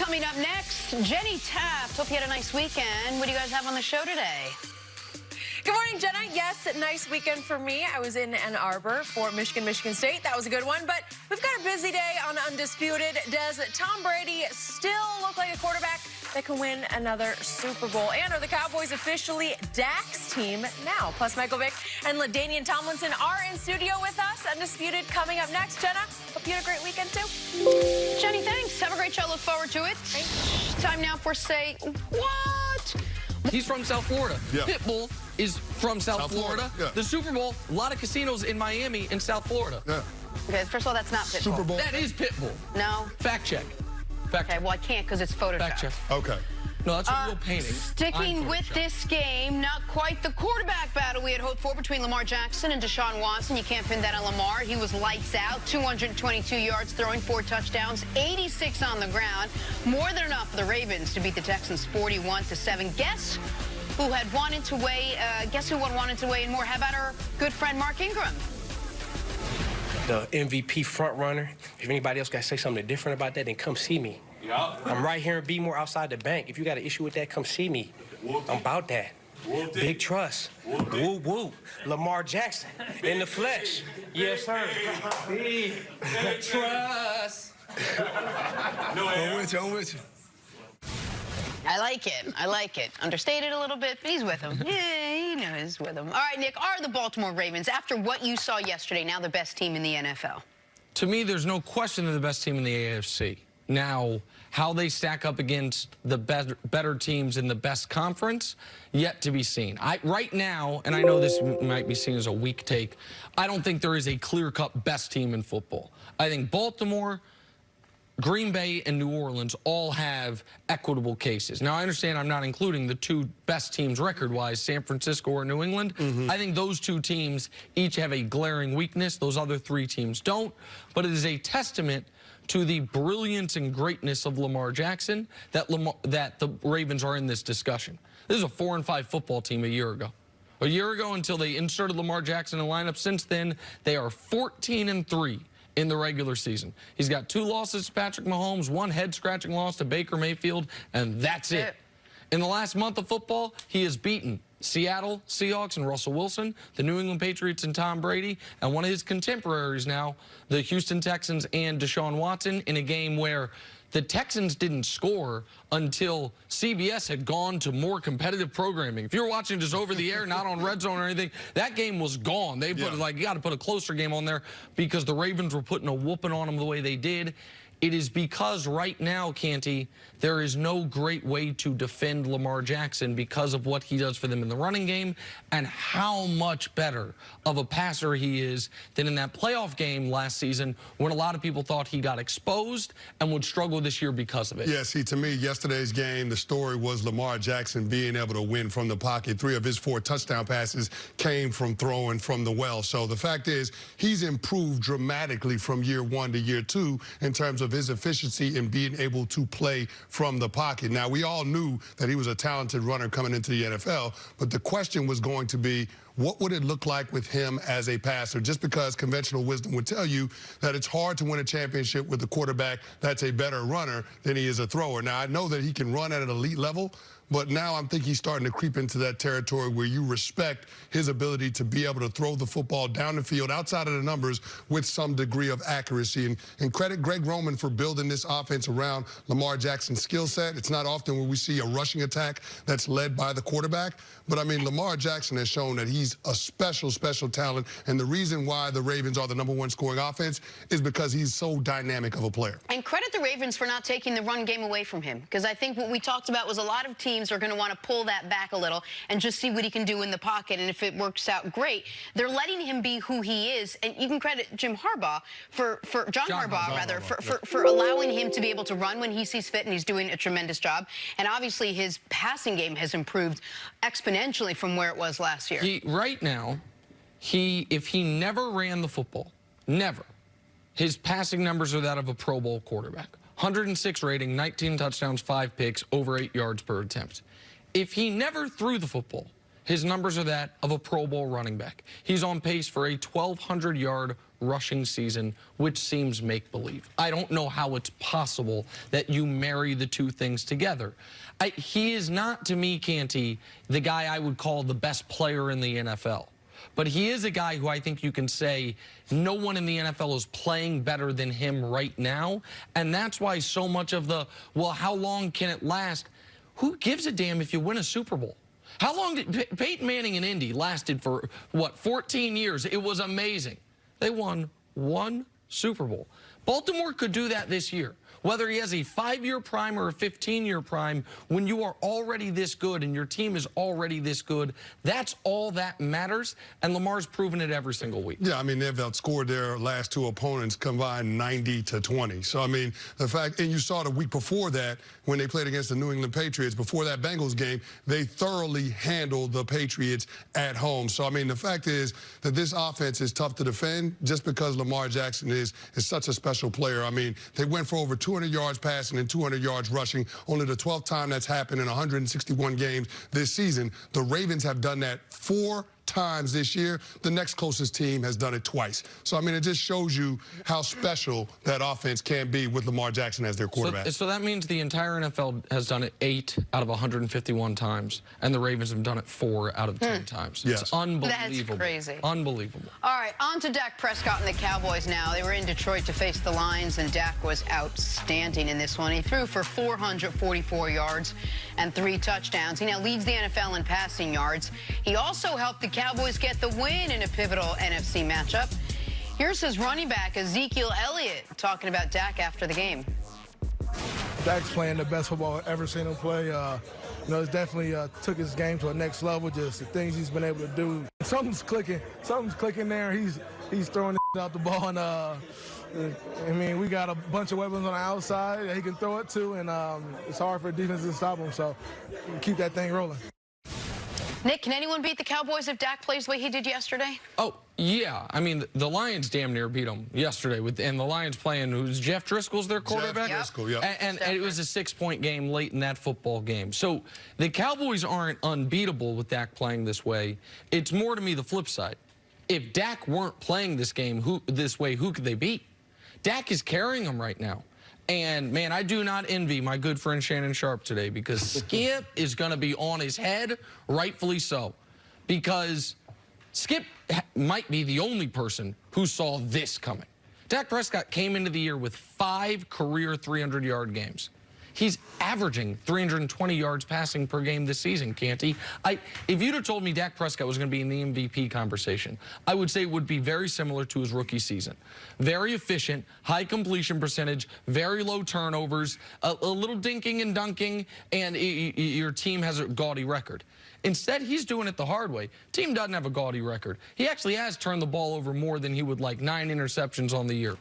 Coming up next, Jenny Taft. Hope you had a nice weekend. What do you guys have on the show today? Good morning, Jenna. Yes, nice weekend for me. I was in Ann Arbor for Michigan State. That was a good one, but we've got a busy day on Undisputed. Does Tom Brady still look like a quarterback that can win another Super Bowl? And are the Cowboys officially Dak's team now? Plus, Michael Vick and LaDainian Tomlinson are in studio with us. Undisputed coming up next. Jenna, hope you had a great weekend, too. Jenny, thanks. Have a great show. Look forward to it. Thanks. Time now for Say What? He's from South Florida. Yeah. Pitbull is from South Florida. Yeah. The Super Bowl, a lot of casinos in Miami and South Florida. Yeah. Okay, first of all, that's not Pitbull. Super Bowl. That is Pitbull. No? Fact check. Fact Okay, check. well, I can't because it's Photoshop. Fact check. Okay. No, that's a real painting. Sticking with this game, not quite the quarterback battle we had hoped for between Lamar Jackson and Deshaun Watson. You can't pin that on Lamar. He was lights out, 222 yards throwing, 4 touchdowns, 86 on the ground. More than enough for the Ravens to beat the Texans 41-7. Guess who had wanted to weigh, guess who wanted to weigh in more? How about our good friend Mark Ingram? The MVP front runner. If anybody else got to say something different about that, then come see me. Yeah. I'm right here in Beemore outside the bank. If you got an issue with that, come see me. I'm about that. Big trust. Woo woo. Lamar Jackson in the flesh. Yes, sir. Big trust. I'm with you. I like it. I like it. Understated a little bit, but he's with him. Yeah, he knows he's with him. All right, Nick, are the Baltimore Ravens, after what you saw yesterday, now the best team in the NFL? To me, there's no question they're the best team in the AFC. Now, how they stack up against the better teams in the best conference, yet to be seen. Right now, and I know this might be seen as a weak take, I don't think there is a clear-cut best team in football. I think Baltimore, Green Bay, and New Orleans all have equitable cases. Now, I understand I'm not including the 2 best teams record-wise, San Francisco or New England. I think those 2 teams each have a glaring weakness. Those other 3 teams don't. But it is a testament to the brilliance and greatness of Lamar Jackson that the Ravens are in this discussion. This is a 4-5 football team a year ago. A year ago, until they inserted Lamar Jackson in the lineup. Since then, they are 14-3 in the regular season. He's got 2 losses to Patrick Mahomes, 1 head-scratching loss to Baker Mayfield, and that's it. In the last month of football, he has beaten Seattle Seahawks and Russell Wilson, the New England Patriots and Tom Brady, and one of his contemporaries now, the Houston Texans and Deshaun Watson, in a game where the Texans didn't score until CBS had gone to more competitive programming. If you're watching just over the air, not on Red Zone or anything, that game was gone. They put you got to put a closer game on there because the Ravens were putting a whooping on them the way they did. It is because right now, Canty, there is no great way to defend Lamar Jackson because of what he does for them in the running game and how much better of a passer he is than in that playoff game last season when a lot of people thought he got exposed and would struggle this year because of it. Yeah, see, to me, yesterday's game, the story was Lamar Jackson being able to win from the pocket. 3 of his 4 touchdown passes came from throwing from the well. So the fact is, he's improved dramatically from year 1 to year 2 in terms of his efficiency in being able to play from the pocket. Now, we all knew that he was a talented runner coming into the NFL, but the question was going to be, what would it look like with him as a passer? Just because conventional wisdom would tell you that it's hard to win a championship with a quarterback that's a better runner than he is a thrower. Now, I know that he can run at an elite level, but now I think he's starting to creep into that territory where you respect his ability to be able to throw the football down the field outside of the numbers with some degree of accuracy. And credit Greg Roman for building this offense around Lamar Jackson's skill set. It's not often when we see a rushing attack that's led by the quarterback. But, I mean, Lamar Jackson has shown that he's a special talent. And the reason why the Ravens are the #1 scoring offense is because he's so dynamic of a player. And credit the Ravens for not taking the run game away from him, because I think what we talked about was a lot of teams are going to want to pull that back a little and just see what he can do in the pocket. And if it works out, great. They're letting him be who he is. And you can credit John Harbaugh, for allowing him to be able to run when he sees fit, and he's doing a tremendous job. And obviously his passing game has improved exponentially from where it was last year. Right now, if he never ran the football, never, his passing numbers are that of a Pro Bowl quarterback. 106 rating, 19 touchdowns, 5 picks, over 8 yards per attempt. If he never threw the football, his numbers are that of a Pro Bowl running back. He's on pace for a 1,200-yard rushing season, which seems make-believe. I don't know how it's possible that you marry the two things together. He is not, to me, Canty, the guy I would call the best player in the NFL. But he is a guy who I think you can say no one in the NFL is playing better than him right now. And that's why so much of the, well, how long can it last? Who gives a damn if you win a Super Bowl? How long did Peyton Manning in Indy lasted for, what, 14 years? It was amazing. They won one Super Bowl. Baltimore could do that this year. Whether he has a 5-year prime or a 15-year prime, when you are already this good and your team is already this good, that's all that matters, and Lamar's proven it every single week. Yeah, I mean, they've outscored their last two opponents combined 90-20. So, I mean, the fact, and you saw the week before that when they played against the New England Patriots, before that Bengals game, they thoroughly handled the Patriots at home. So, I mean, the fact is that this offense is tough to defend just because Lamar Jackson is such a special player. I mean, they went for over 200 yards passing and 200 yards rushing, only the 12th time that's happened in 161 games this season. The Ravens have done that 4 times this year. The next closest team has done it twice. So, I mean, it just shows you how special that offense can be with Lamar Jackson as their quarterback. So that means the entire NFL has done it 8 out of 151 times, and the Ravens have done it 4 out of 10 times. Yes. It's unbelievable. That's crazy. Unbelievable. All right, on to Dak Prescott and the Cowboys now. They were in Detroit to face the Lions, and Dak was outstanding in this one. He threw for 444 yards and 3 touchdowns. He now leads the NFL in passing yards. He also helped the Cowboys get the win in a pivotal NFC matchup. Here's his running back, Ezekiel Elliott, talking about Dak after the game. Dak's playing the best football I've ever seen him play. You know, it's definitely took his game to a next level, just the things he's been able to do. Something's clicking there. He's throwing out the ball, and I mean, we got a bunch of weapons on the outside that he can throw it to, and it's hard for defense to stop him, so keep that thing rolling. Nick, can anyone beat the Cowboys if Dak plays the way he did yesterday? Oh, yeah. I mean, the Lions damn near beat them yesterday, and the Lions playing, who's Jeff Driscoll's their quarterback? Jeff Driscoll, yeah. And it was a 6-point game late in that football game. So the Cowboys aren't unbeatable with Dak playing this way. It's more to me the flip side. If Dak weren't playing this game this way, who could they beat? Dak is carrying them right now. And, man, I do not envy my good friend Shannon Sharp today, because Skip is going to be on his head, rightfully so, because Skip might be the only person who saw this coming. Dak Prescott came into the year with 5 career 300-yard games. He's averaging 320 yards passing per game this season, Canty. If you'd have told me Dak Prescott was going to be in the MVP conversation, I would say it would be very similar to his rookie season. Very efficient, high completion percentage, very low turnovers, a little dinking and dunking, and your team has a gaudy record. Instead, he's doing it the hard way. Team doesn't have a gaudy record. He actually has turned the ball over more than he would like, 9 interceptions on the year.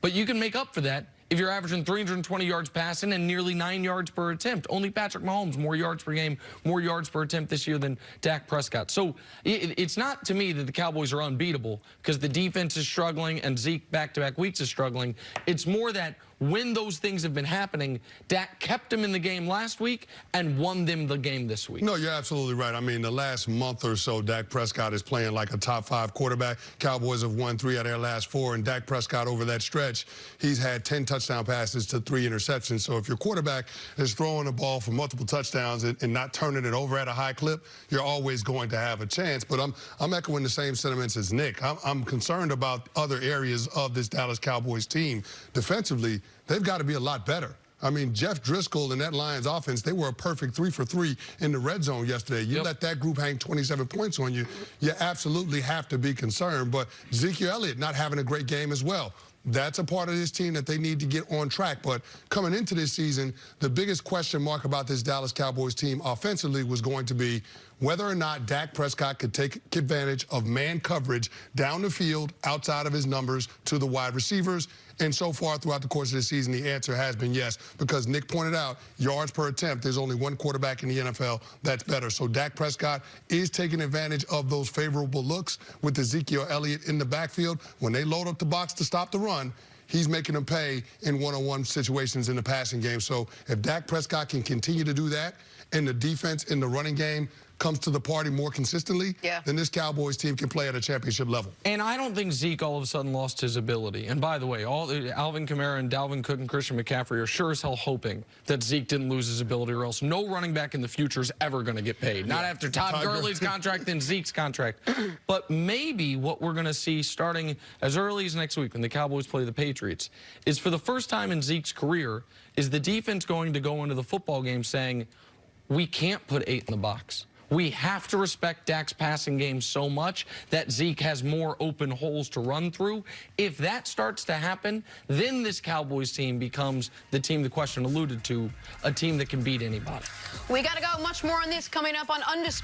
But you can make up for that if you're averaging 320 yards passing and nearly 9 yards per attempt. Only Patrick Mahomes, more yards per game, more yards per attempt this year than Dak Prescott. So it's not to me that the Cowboys are unbeatable because the defense is struggling and Zeke back-to-back weeks is struggling. It's more that when those things have been happening, Dak kept them in the game last week and won them the game this week. No, you're absolutely right. I mean, the last month or so, Dak Prescott is playing like a top 5 quarterback. Cowboys have won 3 out of their last 4, and Dak Prescott over that stretch, he's had 10 touchdown passes to 3 interceptions. So if your quarterback is throwing the ball for multiple touchdowns and not turning it over at a high clip, you're always going to have a chance. But I'm echoing the same sentiments as Nick. I'm concerned about other areas of this Dallas Cowboys team. Defensively, they've got to be a lot better. I mean, Jeff Driscoll and that Lions offense, they were a perfect 3 for 3 in the red zone yesterday. You let that group hang 27 points on you, you absolutely have to be concerned. But Ezekiel Elliott not having a great game as well. That's a part of this team that they need to get on track. But coming into this season, the biggest question mark about this Dallas Cowboys team offensively was going to be whether or not Dak Prescott could take advantage of man coverage down the field outside of his numbers to the wide receivers. And so far throughout the course of the season, the answer has been yes, because Nick pointed out yards per attempt, there's only one quarterback in the NFL that's better. So Dak Prescott is taking advantage of those favorable looks with Ezekiel Elliott in the backfield. When they load up the box to stop the run, he's making them pay in one-on-one situations in the passing game. So if Dak Prescott can continue to do that, and the defense in the running game comes to the party more consistently, Yeah. then this Cowboys team can play at a championship level. And I don't think Zeke all of a sudden lost his ability. And by the way, Alvin Kamara and Dalvin Cook and Christian McCaffrey are sure as hell hoping that Zeke didn't lose his ability, or else no running back in the future is ever going to get paid. Not after Todd Gurley's contract and Zeke's contract. But maybe what we're going to see starting as early as next week when the Cowboys play the Patriots is, for the first time in Zeke's career, is the defense going to go into the football game saying, we can't put 8 in the box. We have to respect Dak's passing game so much that Zeke has more open holes to run through. If that starts to happen, then this Cowboys team becomes the team the question alluded to, a team that can beat anybody. We got to go. Much more on this coming up on Undisputed.